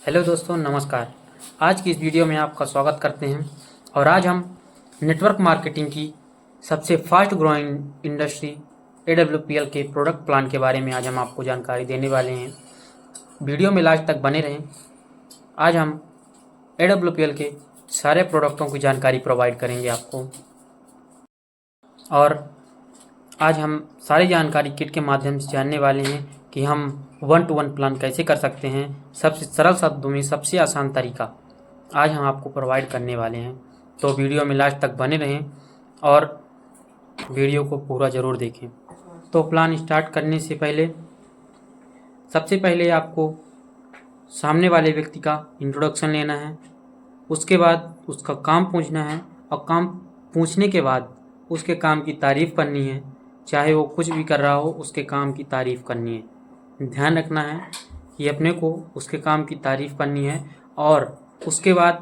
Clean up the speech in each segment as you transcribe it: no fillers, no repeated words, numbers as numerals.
Hello दोस्तों, नमस्कार। आज की इस वीडियो में आपका स्वागत करते हैं और आज हम नेटवर्क मार्केटिंग की सबसे फास्ट ग्रोइंग इंडस्ट्री AWPL के प्रोडक्ट प्लान के बारे में आज हम आपको जानकारी देने वाले हैं। वीडियो में लास्ट तक बने रहें। आज हम AWPL के सारे प्रोडक्टों की जानकारी प्रोवाइड करेंगे आपको और आज हम सारी जानकारी किट के माध्यम से जानने वाले हैं कि हम 1-to-1 प्लान कैसे कर सकते हैं। सबसे सरल शब्दों में सबसे आसान तरीका आज हम आपको प्रोवाइड करने वाले हैं। तो वीडियो में लास्ट तक बने रहें और वीडियो को पूरा ज़रूर देखें। तो प्लान स्टार्ट करने से पहले सबसे पहले आपको सामने वाले व्यक्ति का इंट्रोडक्शन लेना है, उसके बाद उसका काम पूछना है और काम पूछने के बाद उसके काम की तारीफ़ करनी है। चाहे वो कुछ भी कर रहा हो, उसके काम की तारीफ़ करनी है। ध्यान रखना है कि अपने को उसके काम की तारीफ़ करनी है और उसके बाद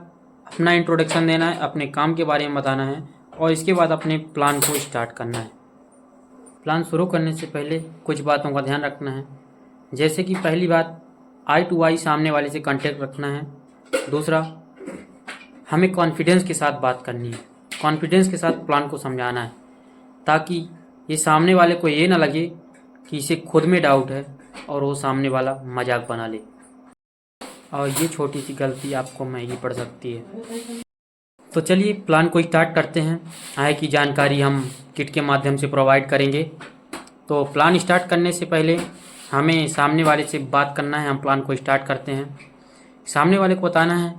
अपना इंट्रोडक्शन देना है, अपने काम के बारे में बताना है और इसके बाद अपने प्लान को स्टार्ट करना है। प्लान शुरू करने से पहले कुछ बातों का ध्यान रखना है, जैसे कि पहली बात आई टू आई सामने वाले से कांटेक्ट रखना है। दूसरा, हमें कॉन्फिडेंस के साथ बात करनी है, कॉन्फिडेंस के साथ प्लान को समझाना है ताकि ये सामने वाले को ये ना लगे कि इसे खुद में डाउट है और वो सामने वाला मजाक बना ले। और ये छोटी सी गलती आपको महंगी पड़ सकती है। तो चलिए प्लान को स्टार्ट करते हैं। आगे की जानकारी हम किट के माध्यम से प्रोवाइड करेंगे। तो प्लान स्टार्ट करने से पहले हमें सामने वाले से बात करना है। हम प्लान को स्टार्ट करते हैं। सामने वाले को बताना है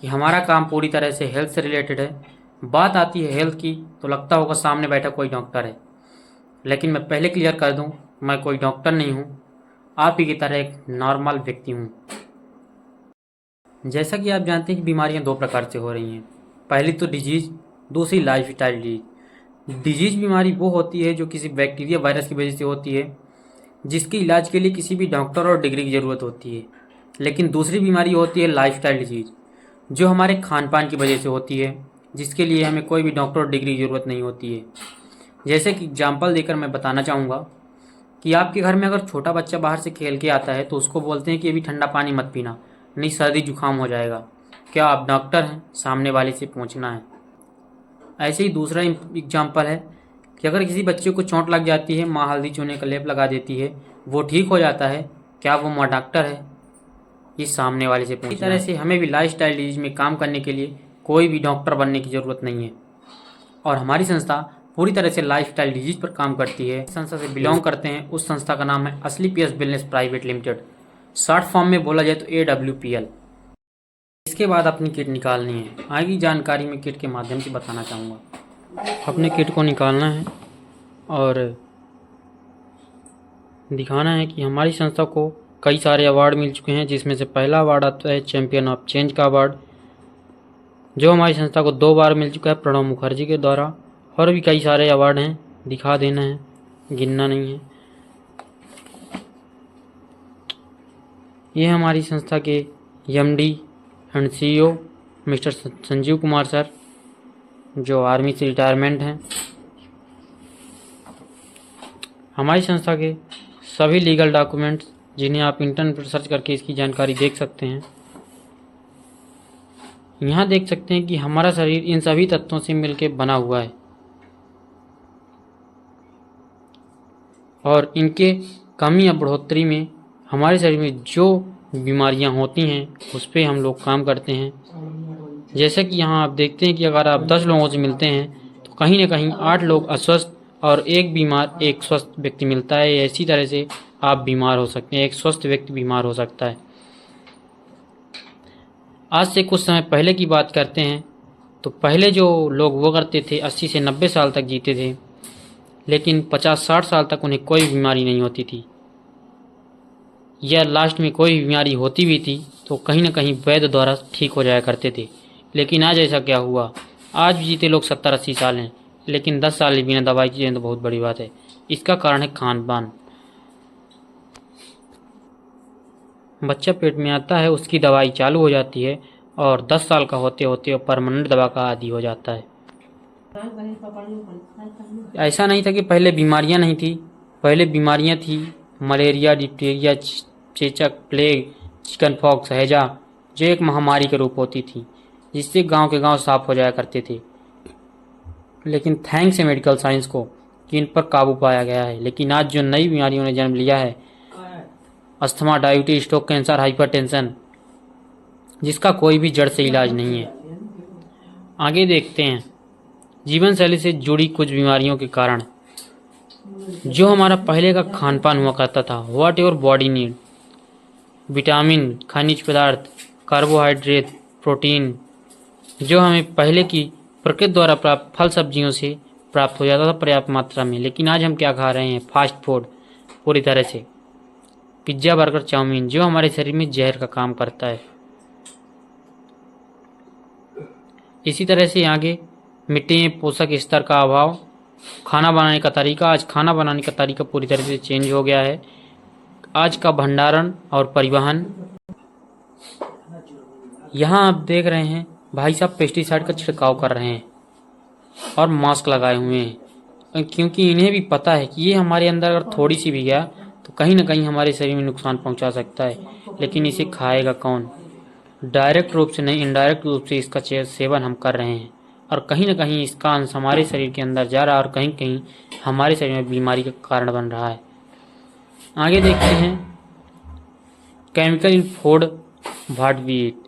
कि हमारा काम पूरी तरह से हेल्थ से रिलेटेड है। बात आती है हेल्थ की तो लगता होगा सामने बैठा कोई डॉक्टर है, लेकिन मैं पहले क्लियर कर दूं, मैं कोई डॉक्टर नहीं हूं, आप ही की तरह एक नॉर्मल व्यक्ति हूं। जैसा कि आप जानते हैं कि बीमारियां दो प्रकार से हो रही हैं। पहली तो डिजीज़, दूसरी लाइफस्टाइल डिजीज़। डिजीज़ बीमारी वो होती है जो किसी बैक्टीरिया वायरस की वजह से होती है, जिसके इलाज के लिए किसी भी डॉक्टर और डिग्री की ज़रूरत होती है। लेकिन दूसरी बीमारी होती है लाइफस्टाइल डिजीज़, जो हमारे खान पान की वजह से होती है, जिसके लिए हमें कोई भी डॉक्टर और डिग्री की ज़रूरत नहीं होती है। जैसे कि एग्जाम्पल देकर मैं बताना चाहूँगा कि आपके घर में अगर छोटा बच्चा बाहर से खेल के आता है तो उसको बोलते हैं कि अभी ठंडा पानी मत पीना, नहीं सर्दी जुकाम हो जाएगा। क्या आप डॉक्टर हैं? सामने वाले से पूछना है। ऐसे ही दूसरा एग्जाम्पल है कि अगर किसी बच्चे को चोट लग जाती है, माँ हल्दी चूने का लेप लगा देती है, वो ठीक हो जाता है, क्या वो माँ डॉक्टर है? ये सामने वाले से पूछना। इस तरह से हमें भी लाइफस्टाइल डिजीज में काम करने के लिए कोई भी डॉक्टर बनने की ज़रूरत नहीं है और हमारी संस्था पूरी तरह से लाइफस्टाइल डिजीज पर काम करती है। संस्था से बिलोंग करते हैं, उस संस्था का नाम है असली PS wellness private limited. Short form में बोला जाए तो AWPL। इसके बाद अपनी किट निकालनी है। आगे जानकारी मैं किट के माध्यम से बताना चाहूँगा। अपने किट को निकालना है और दिखाना है कि हमारी संस्था को कई सारे अवार्ड मिल चुके हैं, जिसमें से पहला अवार्ड आता है चैंपियन ऑफ चेंज का अवार्ड, जो हमारी संस्था को 2 बार मिल चुका है प्रणब मुखर्जी के द्वारा। और भी कई सारे अवार्ड हैं, दिखा देना है, गिनना नहीं है। ये हमारी संस्था के MD and CEO mister Sanjeev Kumar sir, जो आर्मी से रिटायरमेंट हैं। हमारी संस्था के सभी लीगल डॉक्यूमेंट्स, जिन्हें आप इंटरनेट पर सर्च करके इसकी जानकारी देख सकते हैं। यहाँ देख सकते हैं कि हमारा शरीर इन सभी तत्वों से मिलकर बना हुआ है और इनके कमी या बढ़ोतरी में हमारे शरीर में जो बीमारियां होती हैं उस पर हम लोग काम करते हैं। जैसे कि यहाँ आप देखते हैं कि अगर आप 10 लोगों से मिलते हैं तो कहीं न कहीं 8 लोग अस्वस्थ और एक बीमार, एक स्वस्थ व्यक्ति मिलता है। ऐसी तरह से आप बीमार हो सकते हैं, एक स्वस्थ व्यक्ति बीमार हो सकता है। आज से कुछ समय पहले की बात करते हैं तो पहले जो लोग हुआ करते थे 80 से 90 साल तक जीते थे, लेकिन 50-60 साल तक उन्हें कोई बीमारी नहीं होती थी, या लास्ट में कोई बीमारी होती भी थी तो कहीं ना कहीं वैद्य द्वारा ठीक हो जाया करते थे। लेकिन आज ऐसा क्या हुआ? आज भी जीते लोग 70-80 साल हैं, लेकिन 10 साल बिना दवाई की तो बहुत बड़ी बात है। इसका कारण है खान पान। बच्चा पेट में आता है, उसकी दवाई चालू हो जाती है और 10 साल का होते होते परमानेंट दवा का आदी हो जाता है। ऐसा नहीं था कि पहले बीमारियां नहीं थी, पहले बीमारियां थी। मलेरिया, डिप्टीरिया, चेचक, प्लेग, चिकन पॉक्स, हैजा, जो एक महामारी के रूप होती थी, जिससे गांव के गांव साफ हो जाया करते थे। लेकिन थैंक्स है मेडिकल साइंस को कि इन पर काबू पाया गया है। लेकिन आज जो नई बीमारियों ने जन्म लिया है, asthma, diabetes, stroke, cancer, hypertension, जिसका कोई भी जड़ से इलाज नहीं है। आगे देखते हैं जीवन शैली से जुड़ी कुछ बीमारियों के कारण। जो हमारा पहले का खान पान हुआ करता था, what your body need, vitamin, खनिज पदार्थ, कार्बोहाइड्रेट, प्रोटीन, जो हमें पहले की प्रकृति द्वारा प्राप्त फल सब्जियों से प्राप्त हो जाता था पर्याप्त मात्रा में। लेकिन आज हम क्या खा रहे हैं? फास्ट फूड, पूरी तरह से पिज्ज़ा, बर्गर, चाउमीन, जो हमारे शरीर में जहर का काम करता है। इसी तरह से आगे मिट्टी में पोषक स्तर का अभाव, खाना बनाने का तरीका। आज खाना बनाने का तरीका पूरी तरह से चेंज हो गया है। आज का भंडारण और परिवहन, यहाँ आप देख रहे हैं भाई साहब पेस्टिसाइड का छिड़काव कर रहे हैं और मास्क लगाए हुए हैं, क्योंकि इन्हें भी पता है कि ये हमारे अंदर अगर थोड़ी सी भी गया तो कहीं ना कहीं हमारे शरीर में नुकसान पहुंचा सकता है। लेकिन इसे खाएगा कौन? डायरेक्ट रूप से नहीं, इनडायरेक्ट रूप से इसका सेवन हम कर रहे हैं और कहीं ना कहीं इसका अंश हमारे शरीर के अंदर जा रहा है और कहीं कहीं हमारे शरीर में बीमारी का कारण बन रहा है। आगे देखते हैं chemical in food what we eat.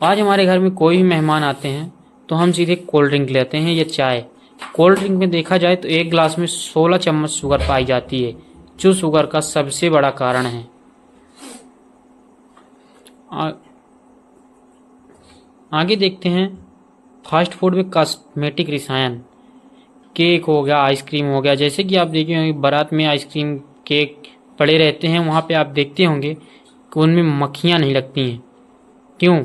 आज हमारे घर में कोई भी मेहमान आते हैं तो हम सीधे कोल्ड ड्रिंक लेते हैं या चाय। कोल्ड ड्रिंक में देखा जाए तो एक गिलास में 16 चम्मच शुगर पाई जाती है, जो शुगर का सबसे बड़ा कारण है। आगे देखते हैं फास्ट फूड में कॉस्मेटिक रसायन, केक हो गया, आइसक्रीम हो गया। जैसे कि आप देखे होंगे बारात में आइसक्रीम, केक पड़े रहते हैं, वहाँ पे आप देखते होंगे कि उनमें मक्खियाँ नहीं लगती हैं। क्यों?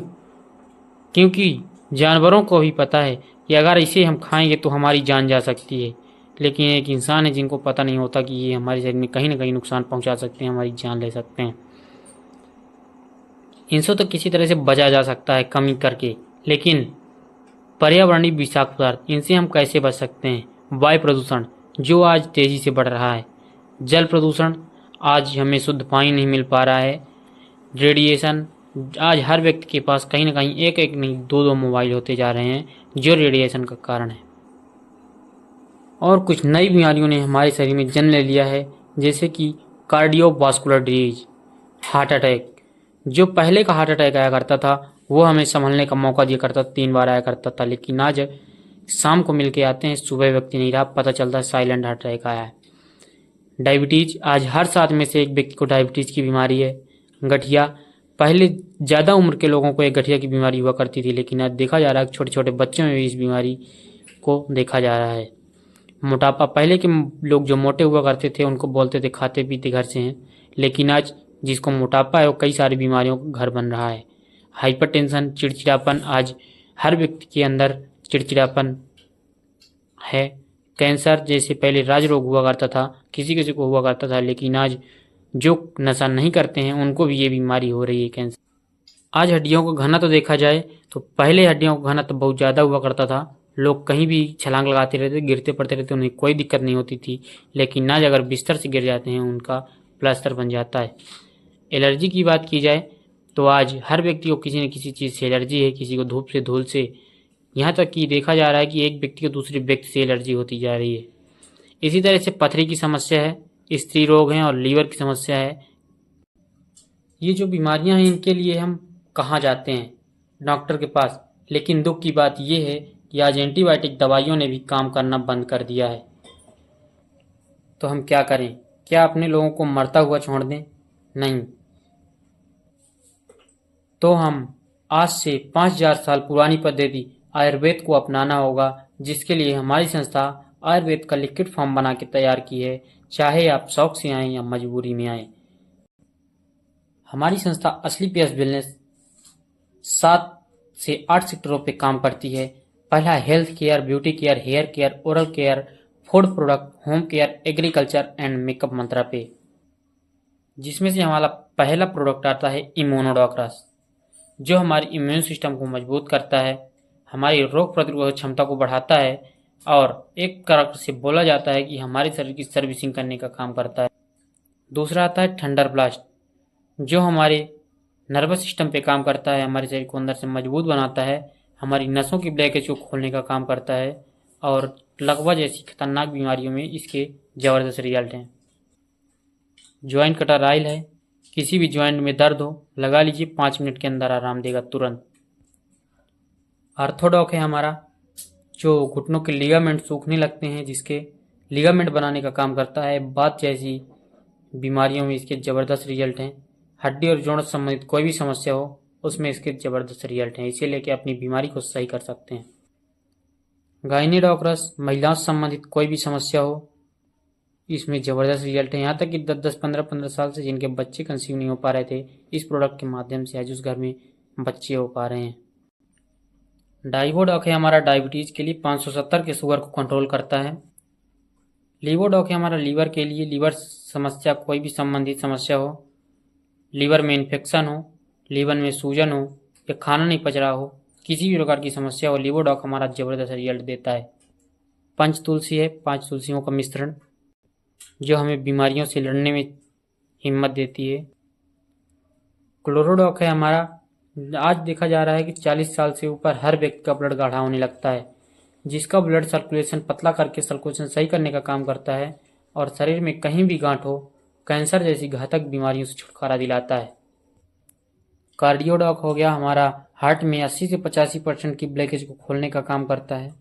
क्योंकि जानवरों को भी पता है कि अगर इसे हम खाएंगे तो हमारी जान जा सकती है। लेकिन एक इंसान है जिनको पता नहीं होता कि ये हमारे शरीर में कहीं ना कहीं नुकसान पहुंचा सकते हैं, हमारी जान ले सकते हैं। इनसे तो किसी तरह से बचा जा सकता है कमी करके, लेकिन पर्यावरणीय विषाक्त पदार्थ, इनसे हम कैसे बच सकते हैं? वायु प्रदूषण जो आज तेजी से बढ़ रहा है, जल प्रदूषण, आज हमें शुद्ध पानी नहीं मिल पा रहा है, रेडिएशन, आज हर व्यक्ति के पास कहीं ना कहीं एक एक नहीं दो दो मोबाइल होते जा रहे हैं, जो रेडिएशन का कारण है। और कुछ नई बीमारियों ने हमारे शरीर में जन्म ले लिया है, जैसे कि कार्डियोवास्कुलर डिजीज, हार्ट अटैक। जो पहले का हार्ट अटैक आया करता था वो हमें संभलने का मौका दिया करता था, 3 बार आया करता था। लेकिन आज शाम को मिल के आते हैं, सुबह व्यक्ति नहीं रहा, पता चलता है साइलेंट हार्ट अटैक आया है। डायबिटीज, आज हर 7 में से एक व्यक्ति को डायबिटीज की बीमारी है। गठिया, पहले ज़्यादा उम्र के लोगों को एक गठिया की बीमारी हुआ करती थी, लेकिन आज देखा जा रहा है कि छोटे छोटे बच्चों में भी इस बीमारी को देखा जा रहा है। मोटापा, पहले के लोग जो मोटे हुआ करते थे उनको बोलते थे खाते पीते घर से हैं, लेकिन आज जिसको मोटापा है वो कई सारी बीमारियों का घर बन रहा है। हाइपरटेंशन, चिड़चिड़ापन, आज हर व्यक्ति के अंदर चिड़चिड़ापन है। कैंसर, जैसे पहले राज रोग हुआ करता था, किसी किसी को हुआ करता था, लेकिन आज जो नशा नहीं करते हैं उनको भी ये बीमारी हो रही है, कैंसर। आज हड्डियों का घनत्व देखा जाए तो पहले हड्डियों का घनत्व बहुत ज़्यादा हुआ करता था, लोग कहीं भी छलांग लगाते रहते, गिरते पड़ते रहते, उन्हें कोई दिक्कत नहीं होती थी। लेकिन आज अगर बिस्तर से गिर जाते हैं उनका प्लास्टर बन जाता है। एलर्जी की बात की जाए तो आज हर व्यक्ति को किसी न किसी चीज़ से एलर्जी है, किसी को धूप से, धूल से, यहाँ तक कि देखा जा रहा है कि एक व्यक्ति को दूसरे व्यक्ति से एलर्जी होती जा रही है। इसी तरह से पथरी की समस्या है, स्त्री रोग हैं और लीवर की समस्या है। ये जो बीमारियां हैं इनके लिए हम कहाँ जाते हैं? डॉक्टर के पास। लेकिन दुख की बात यह है कि आज एंटीबायोटिक दवाइयों ने भी काम करना बंद कर दिया है। तो हम क्या करें? क्या अपने लोगों को मरता हुआ छोड़ दें? नहीं। तो हम आज से 5000 साल पुरानी पद्धति आयुर्वेद को अपनाना होगा, जिसके लिए हमारी संस्था आयुर्वेद का लिक्विड फॉर्म बना के तैयार की है, चाहे आप शौक से आएँ या मजबूरी में आएँ। हमारी संस्था असली पीएस वेलनेस 7 से 8 सेक्टरों पे काम करती है। पहला health care, beauty care, hair care, oral care, food product, home care, agriculture and makeup मंत्रा पे, जिसमें से हमारा पहला प्रोडक्ट आता है इम्यूनोडॉक्रस, जो हमारी इम्यून सिस्टम को मजबूत करता है, हमारी रोग प्रतिरोधक क्षमता को बढ़ाता है और एक तरह से बोला जाता है कि हमारे शरीर की सर्विसिंग करने का काम करता है। दूसरा आता है थंडर ब्लास्ट, जो हमारे नर्वस सिस्टम पे काम करता है, हमारे शरीर को अंदर से मजबूत बनाता है, हमारी नसों की ब्लॉकेज को खोलने का काम करता है और लकवा जैसी खतरनाक बीमारियों में इसके ज़बरदस्त रिजल्ट हैं। जॉइंट कटर ऑयल है, किसी भी जॉइंट में दर्द हो लगा लीजिए, 5 मिनट के अंदर आराम देगा तुरंत। ऑर्थोडॉक है हमारा, जो घुटनों के लिगामेंट सूखने लगते हैं, जिसके लिगामेंट बनाने का काम करता है। बात जैसी बीमारियों में इसके ज़बरदस्त रिजल्ट हैं। हड्डी और जोड़ संबंधित कोई भी समस्या हो उसमें इसके ज़बरदस्त रिजल्ट हैं, इसे लेके अपनी बीमारी को सही कर सकते हैं। गायनीडॉक्रस, महिलाओं से संबंधित कोई भी समस्या हो इसमें ज़बरदस्त रिजल्ट है। यहाँ तक कि 10-10, 15-15 साल से जिनके बच्चे कंसीव नहीं हो पा रहे थे, इस प्रोडक्ट के माध्यम से आज उस घर में बच्चे हो पा रहे हैं। डाइवोडॉक है हमारा, डायबिटीज़ के लिए 570 के शुगर को कंट्रोल करता है। लीवोडॉक है हमारा, लीवर के लिए, लीवर समस्या कोई भी संबंधित समस्या हो, लीवर में इन्फेक्शन हो, लीवर में सूजन हो या खाना नहीं पच रहा हो, किसी भी प्रकार की समस्या हो, लीवोडॉक हमारा ज़बरदस्त रिजल्ट देता है। पंच तुलसी है, 5 तुलसियों का मिश्रण जो हमें बीमारियों से लड़ने में हिम्मत देती है। क्लोरोडॉक है हमारा, आज देखा जा रहा है कि 40 साल से ऊपर हर व्यक्ति का ब्लड गाढ़ा होने लगता है, जिसका ब्लड सर्कुलेशन पतला करके सर्कुलेशन सही करने का काम करता है और शरीर में कहीं भी गांठ हो, कैंसर जैसी घातक बीमारियों से छुटकारा दिलाता है। कार्डियोडॉक हो गया हमारा, हार्ट में 80 से 85% की ब्लॉकेज को खोलने का काम करता है।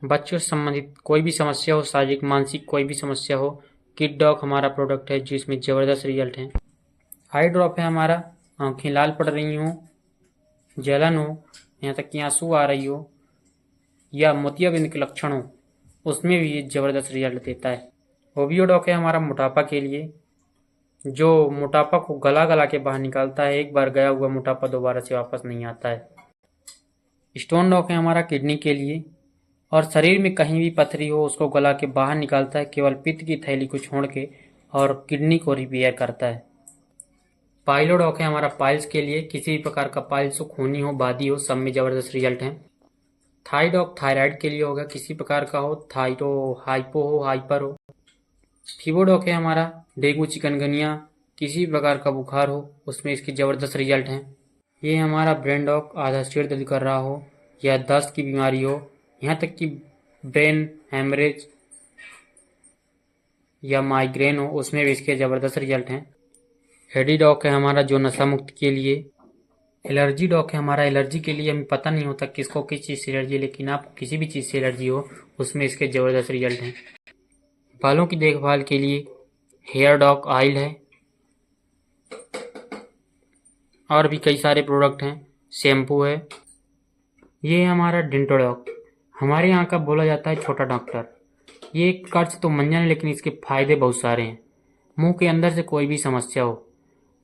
बच्चों से संबंधित कोई भी समस्या हो, शारीरिक मानसिक कोई भी समस्या हो, किड डॉक हमारा प्रोडक्ट है जिसमें ज़बरदस्त रिजल्ट हैं। आई ड्रॉप है हमारा, आंखें लाल पड़ रही हों, जलन हो, यहाँ तक कि आंसू आ रही हो या मोतियाबिंद के लक्षण हो, उसमें भी ये ज़बरदस्त रिजल्ट देता है। ओवियोडॉक है हमारा, मोटापा के लिए, जो मोटापा को गला गला के बाहर निकालता है। एक बार गया हुआ मोटापा दोबारा से वापस नहीं आता है। स्टोन डॉक है हमारा, किडनी के लिए, और शरीर में कहीं भी पथरी हो उसको गला के बाहर निकालता है, केवल पित्त की थैली को छोड़ के, और किडनी को रिपेयर करता है। पाइलोडॉक है हमारा, पाइल्स के लिए, किसी भी प्रकार का पाइल्स हो, खूनी हो, बादी हो, सब में ज़बरदस्त रिजल्ट है। थाइडॉक थायराइड के लिए होगा, किसी प्रकार का हो, थाइरो हाइपो हो, हाइपर हो। फीवोडॉक है हमारा, डेंगू चिकनगुनिया किसी भी प्रकार का बुखार हो उसमें इसके ज़बरदस्त रिजल्ट हैं। ये हमारा ब्रेन डॉक, आधा सिर दर्द कर रहा हो या दस्त की बीमारी हो, यहाँ तक कि ब्रेन हेमरेज या माइग्रेन हो, उसमें भी इसके ज़बरदस्त रिजल्ट हैं। हेडी डॉक है हमारा, जो नशा मुक्त के लिए। एलर्जी डॉक है हमारा, एलर्जी के लिए हमें पता नहीं होता किसको किस चीज़ से एलर्जी है, लेकिन आपको किसी भी चीज़ से एलर्जी हो उसमें इसके ज़बरदस्त रिजल्ट हैं। बालों की देखभाल के लिए हेयर डॉक ऑयल है, और भी कई सारे प्रोडक्ट हैं, शैम्पू है। ये है हमारा डेंटोडॉक, हमारे यहाँ का बोला जाता है छोटा डॉक्टर। ये एक प्रकार से तो मंजन है, लेकिन इसके फायदे बहुत सारे हैं। मुंह के अंदर से कोई भी समस्या हो,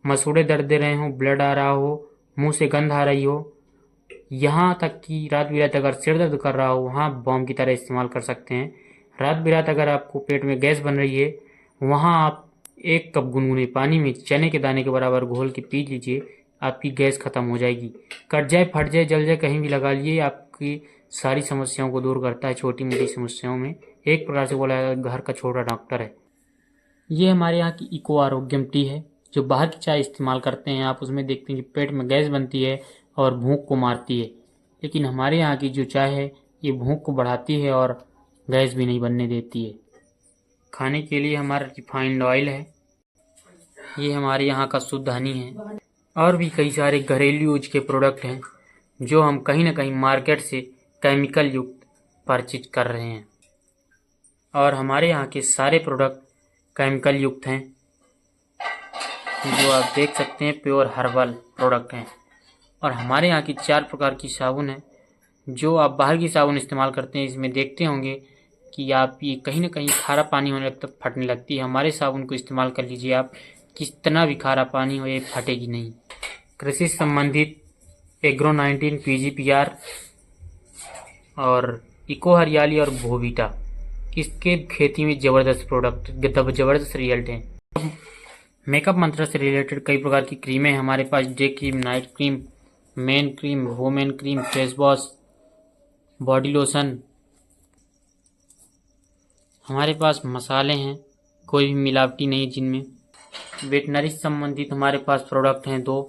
मसूड़े दर्द दे रहे हो, ब्लड आ रहा हो, मुंह से गंध आ रही हो, यहाँ तक कि रात बिरात अगर सिर दर्द कर रहा हो, वहाँ बॉम की तरह इस्तेमाल कर सकते हैं। रात बिरात अगर आपको पेट में गैस बन रही है, वहाँ आप 1 कप गुनगुने पानी में चने के दाने के बराबर घोल के पी लीजिए, आपकी गैस खत्म हो जाएगी। कट जाए, फट जाए, जल जाए, कहीं भी लगा लिए, आपकी सारी समस्याओं को दूर करता है। छोटी मोटी समस्याओं में एक प्रकार से बोला जाए घर का छोटा डॉक्टर है। ये हमारे यहाँ की इको आरोग्यम टी है, जो बाहर की चाय इस्तेमाल करते हैं आप उसमें देखते हैं कि पेट में गैस बनती है और भूख को मारती है, लेकिन हमारे यहाँ की जो चाय है ये भूख को बढ़ाती है और गैस भी नहीं बनने देती है। खाने के लिए हमारा रिफाइंड ऑयल है, ये हमारे यहाँ का शुद्ध हनी है, और भी कई सारे घरेलू यूज के प्रोडक्ट हैं जो हम कहीं ना कहीं मार्केट से केमिकल युक्त परचेज कर रहे हैं, और हमारे यहाँ के सारे प्रोडक्ट केमिकल युक्त हैं। जो आप देख सकते हैं प्योर हर्बल प्रोडक्ट हैं। और हमारे यहाँ की 4 प्रकार की साबुन है, जो आप बाहर की साबुन इस्तेमाल करते हैं इसमें देखते होंगे कि आप ये कहीं ना कहीं खारा पानी होने लगता फटने लगती है। हमारे साबुन को इस्तेमाल कर लीजिए आप, कितना भी खारा पानी हो ये फटेगी नहीं। कृषि संबंधित एग्रो 19 PGPR और इको हरियाली और भोवीटा, इसके खेती में ज़बरदस्त प्रोडक्ट, ज़बरदस्त रिजल्ट हैं। मेकअप मंत्र से रिलेटेड कई प्रकार की क्रीमें हैं हमारे पास, day cream, night cream, men cream, women cream, face wash, body lotion. हमारे पास मसाले हैं, कोई भी मिलावटी नहीं जिनमें। वेटनरी संबंधित हमारे पास प्रोडक्ट हैं 2,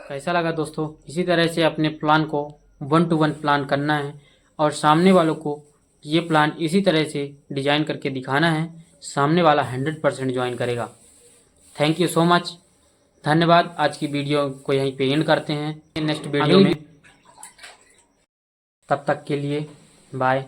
कैसा लगा दोस्तों? इसी तरह से अपने प्लान को 1 to 1 प्लान करना है और सामने वालों को ये प्लान इसी तरह से डिजाइन करके दिखाना है। सामने वाला 100% ज्वाइन करेगा। Thank you so much. धन्यवाद। आज की वीडियो को यहीं पे एंड करते हैं नेक्स्ट वीडियो में। तब तक के लिए बाय।